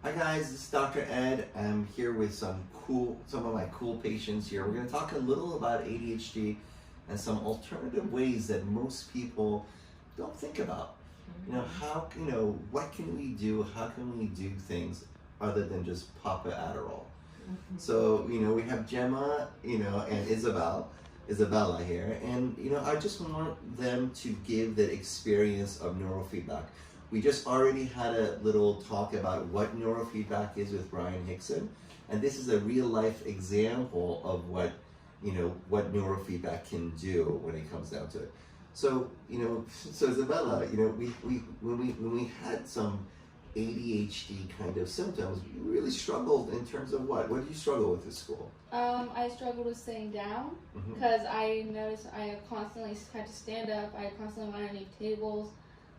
Hi guys, this is Dr. Ed. I'm here with some of my cool patients here. We're going to talk a little about ADHD and some alternative ways that most people don't think about. What can we do? How can we do things other than just pop an Adderall? So, we have Gemma, and Isabella here, and I just want them to give the experience of neurofeedback. We just already had a little talk about what neurofeedback is with Brian Hickson, and this is a real life example of what neurofeedback can do when it comes down to it. So, so Isabella, when we had some ADHD kind of symptoms, you really struggled in terms of what? What did you struggle with at school? I struggled with sitting down because I noticed I constantly had to stand up. I constantly went underneath tables.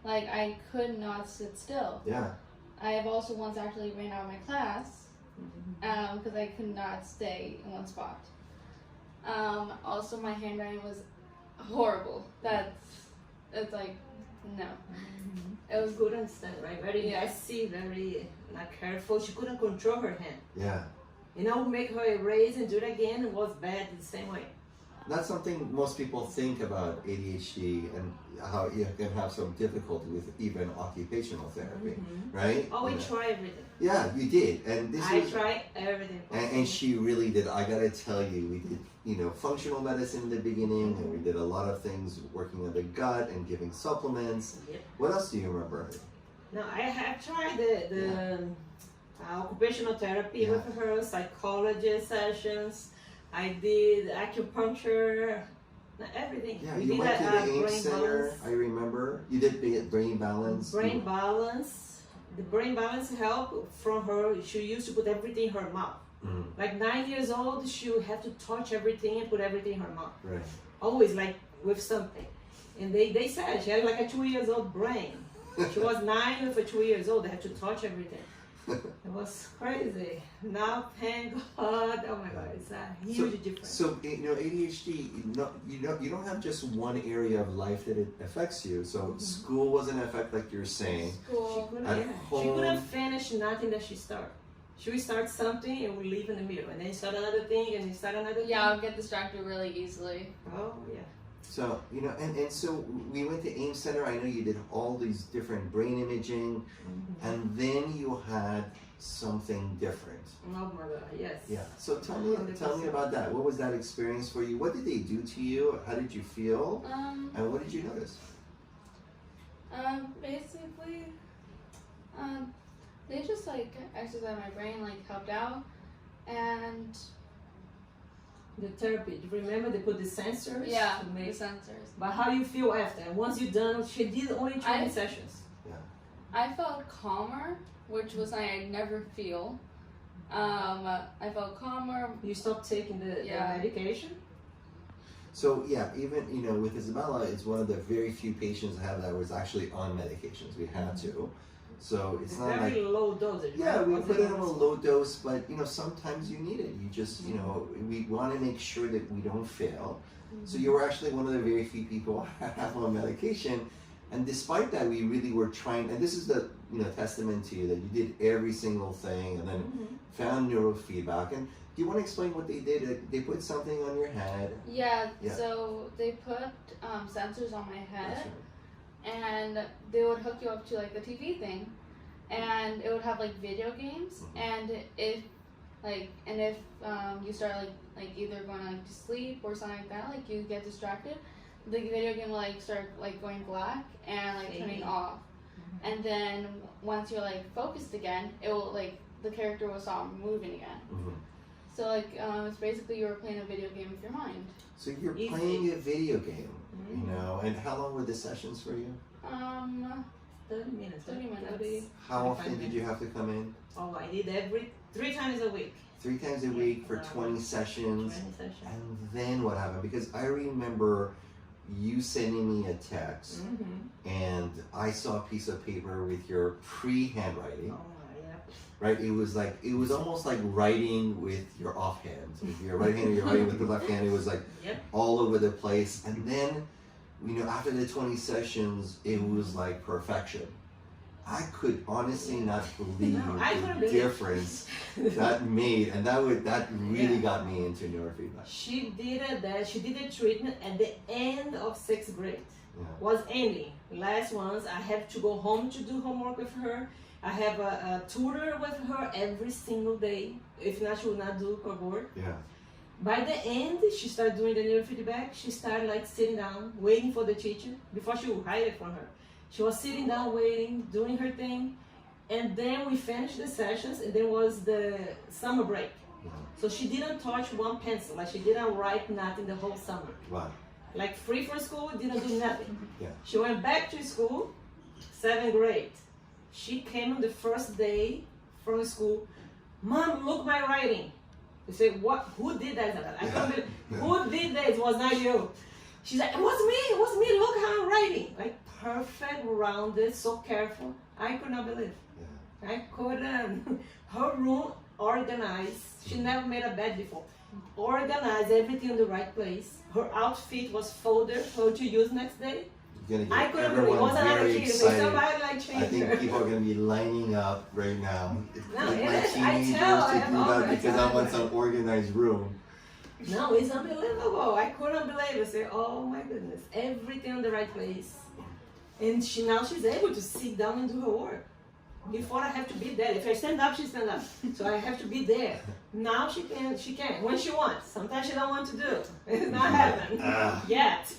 Like, I could not sit still. Yeah. I have also once actually ran out of my class because I could not stay in one spot. Also, my handwriting was horrible. It's like, no. It was good and stand, right? Very messy, very not careful. She couldn't control her hand. Yeah. Make her erase and do it again. It was bad the same way. That's something most people think about ADHD and how you can have some difficulty with even occupational therapy, right? Oh, we try everything. Yeah, you did, and I tried everything. And she really did. I gotta tell you, we did functional medicine in the beginning, and we did a lot of things working on the gut and giving supplements. Yep. What else do you remember? No, I have tried the occupational therapy with her, psychology sessions. I did acupuncture, everything. Yeah, we you did went to the AIM brain Center, balance. I remember. You did brain balance. Brain balance. The brain balance helped from her. She used to put everything in her mouth. Like 9 years old, she would have to touch everything and put everything in her mouth. Right. Always like with something. And they said she had like a 2 years old brain. She was 9 with a 2 years old. They had to touch everything. It was crazy. Now, thank God. Oh my God, it's a huge difference. So ADHD, you don't have just one area of life that it affects you. So school wasn't affect like you're saying. She couldn't finish nothing that she started. She would start something and would leave in the middle, and then start another thing, and then start another thing. Yeah, I'll get distracted really easily. Oh yeah. So, and so we went to AIM Center. I know you did all these different brain imaging, and then you had something different. Oh my God, yes. Yeah. So tell me about that. What was that experience for you? What did they do to you? How did you feel? And what did you notice? Basically, they just exercised my brain, helped out, and the therapy. Remember they put the sensors? Yeah, the sensors. But how you feel after? Once you're done, she did only 20 sessions. Yeah. I felt calmer, which was something I never feel. I felt calmer. You stopped taking the medication? So yeah, even with Isabella, it's one of the very few patients I have that was actually on medications. We had to. So it's not very low dosage. Yeah, right? we put it on a low dose, but sometimes you need it. You just we want to make sure that we don't fail. So you were actually one of the very few people I have on medication, and despite that, we really were trying. And this is the testament to you that you did every single thing, and then found neurofeedback. And do you want to explain what they did? They put something on your head. Yeah. So they put sensors on my head. And they would hook you up to the TV thing, and it would have video games, and if you start either going to sleep or something like that, you get distracted, the video game will start going black and turning off, and then once you're focused again, it will the character will stop moving again. So it's basically you're playing a video game with your mind. So you're playing a video game. And how long were the sessions for you? 30 minutes. 30 minutes. How often did you have to come in? Oh, I did 3 times a week. 3 times a week for 20 sessions. 20 sessions. And then what happened? Because I remember you sending me a text, and I saw a piece of paper with your pre-handwriting. Oh, yeah. Right? It was almost like writing with your offhand. With your right hand, you're writing with the left hand. It was all over the place. And then, after the 20 sessions, it was like perfection. I could honestly not believe No, I couldn't the believe. difference that made, and that really got me into neurofeedback. She did a treatment at the end of 6th grade. Yeah. Was ending. Last ones, I have to go home to do homework with her. I have a tutor with her every single day. If not, she will not do her work. Yeah. By the end, she started doing the neurofeedback. She started like sitting down, waiting for the teacher before she would hide it from her. She was sitting down, waiting, doing her thing, and then we finished the sessions, and then was the summer break. Yeah. So she didn't touch one pencil, like she didn't write nothing the whole summer. Wow. Like free from school, didn't do nothing. Yeah. She went back to school, 7th grade. She came on the first day from school. Mom, look my writing. I said, what? Who did that? I can't believe, who did that? It was not you. She's like, it was me, look how I'm writing. Like perfect, rounded, so careful. I could not believe. Yeah. I couldn't. Her room organized. She never made a bed before. Organized everything in the right place. Her outfit was folded for her to use next day. You're gonna I get couldn't believe it. everyone Wasn't another very kid. excited. Somebody like I changed think her. people are going to be lining up right now. No, Like it my is. I teenagers tell, I to have do all that the because I time. want some organized room. No, it's unbelievable. I couldn't believe it. I said, oh my goodness, everything in the right place. And now she's able to sit down and do her work. Before I have to be there. If I stand up, she stand up. So I have to be there. Now she can when she wants. Sometimes she don't want to do. It's not happening yet.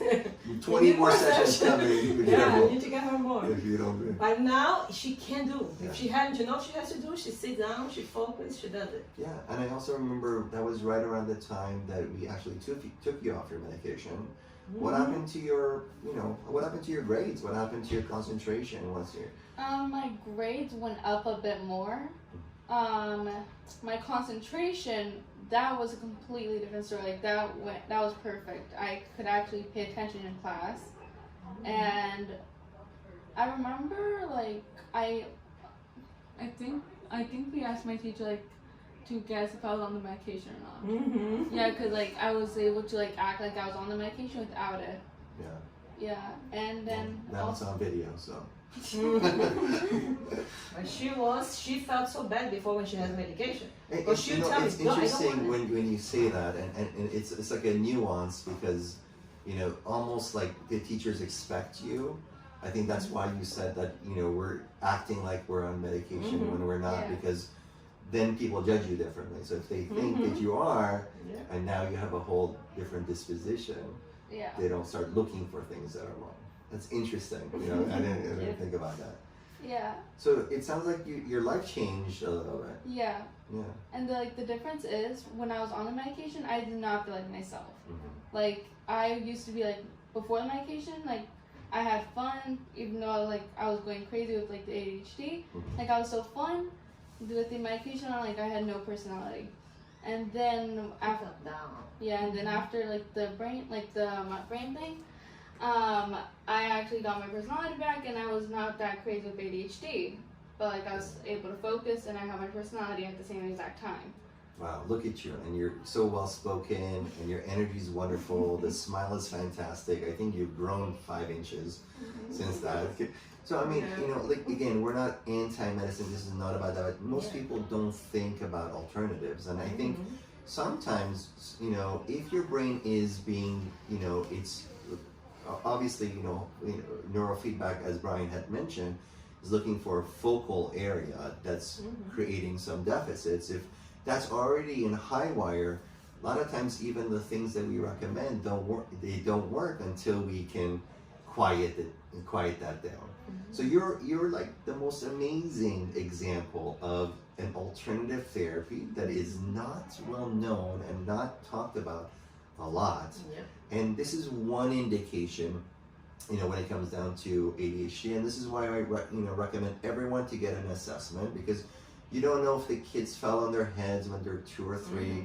20 more sessions coming. Yeah, I need to get her more. If you don't do. But now she can do. Yeah. If she happens to know what she has to do, she sits down, she focuses, she does it. Yeah, and I also remember that was right around the time that we actually took you off your medication. What happened to your, what happened to your grades? What happened to your concentration? What's your... My grades went up a bit more. My concentration, that was a completely different story. Like that was perfect. I could actually pay attention in class, and I remember like I think we asked my teacher like to guess if I was on the medication or not. Mm-hmm. Yeah, cause like I was able to like act like I was on the medication without it. Yeah. Yeah, and then Now it's on video, so... But she felt so bad before when she has medication. It's, But she tell me, it's no, I don't interesting want when you say that, and it's like a nuance because, almost like the teachers expect you. I think that's why you said that, we're acting like we're on medication when we're not, Yeah. because then people judge you differently. So if they think that you are, Yeah. and now you have a whole different disposition, yeah. they don't start looking for things that are wrong. That's interesting. I didn't think about that. Yeah. So it sounds like your life changed a little bit. Yeah. Yeah. And the difference is when I was on the medication, I did not feel like myself. Mm-hmm. Like I used to be like before the medication, like I had fun, even though like I was going crazy with like the ADHD. Like I was so fun. With the medication, I had no personality. And then after after like the brain thing, I actually got my personality back, and I was not that crazy with ADHD. But like I was able to focus, and I had my personality at the same exact time. Wow, look at you, and you're so well spoken, and your energy is wonderful. The smile is fantastic. I think you've grown 5 inches since that. So I mean, like again, we're not anti-medicine. This is not about that. But most people don't think about alternatives, and I think sometimes, if your brain is being, it's obviously, neurofeedback, as Brian had mentioned, is looking for a focal area that's creating some deficits. If that's already in high wire, a lot of times even the things that we recommend don't work. They don't work until we can quiet that down. So you're like the most amazing example of an alternative therapy that is not well known and not talked about a lot. Yeah. And this is one indication, when it comes down to ADHD. And this is why I recommend everyone to get an assessment, because you don't know if the kids fell on their heads when they're 2 or 3.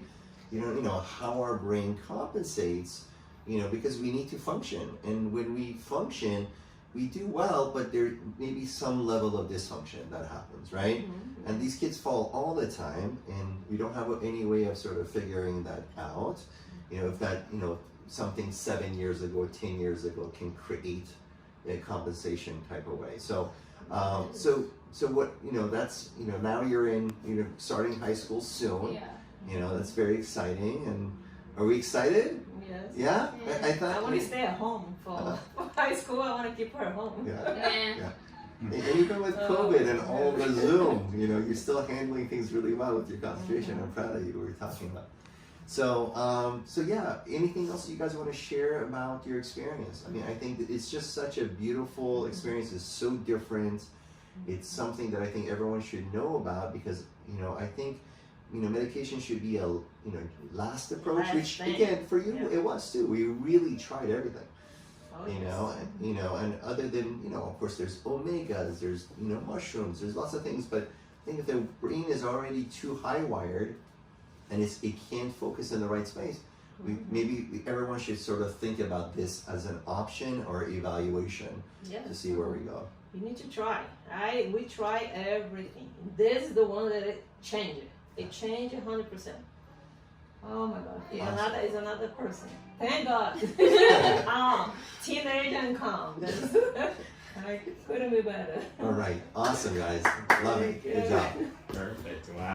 You know how our brain compensates. Because we need to function, and when we function, we do well, but there may be some level of dysfunction that happens, right? And these kids fall all the time, and we don't have any way of sort of figuring that out. If that, something 7 years ago, 10 years ago can create a compensation type of way. So, so what, that's, now you're in, starting high school soon. Yeah. That's very exciting. And are we excited? Yes. Yeah? Yeah. I thought I want to stay at home for high school. I want to keep her at home. Yeah. And even with COVID and all the Zoom, you're still handling things really well with your concentration. I'm proud of you. We were talking about. So, yeah. Anything else you guys want to share about your experience? I mean, I think that it's just such a beautiful experience. It's so different. It's something that I think everyone should know about because, I think, medication should be a, last approach. Last which thing. again for you it was too. We really tried everything. Oh, And other than, of course there's omegas, there's, mushrooms, there's lots of things, but I think if the brain is already too high wired and it can't focus in the right space, everyone should sort of think about this as an option or evaluation to see where we go. You need to try. We try everything. This is the one that it changed. It changed 100%. Oh my God! It's another person. Thank God. Teenage and calm. I couldn't be better. All right, awesome guys, love it. Good job. Perfect. Wow.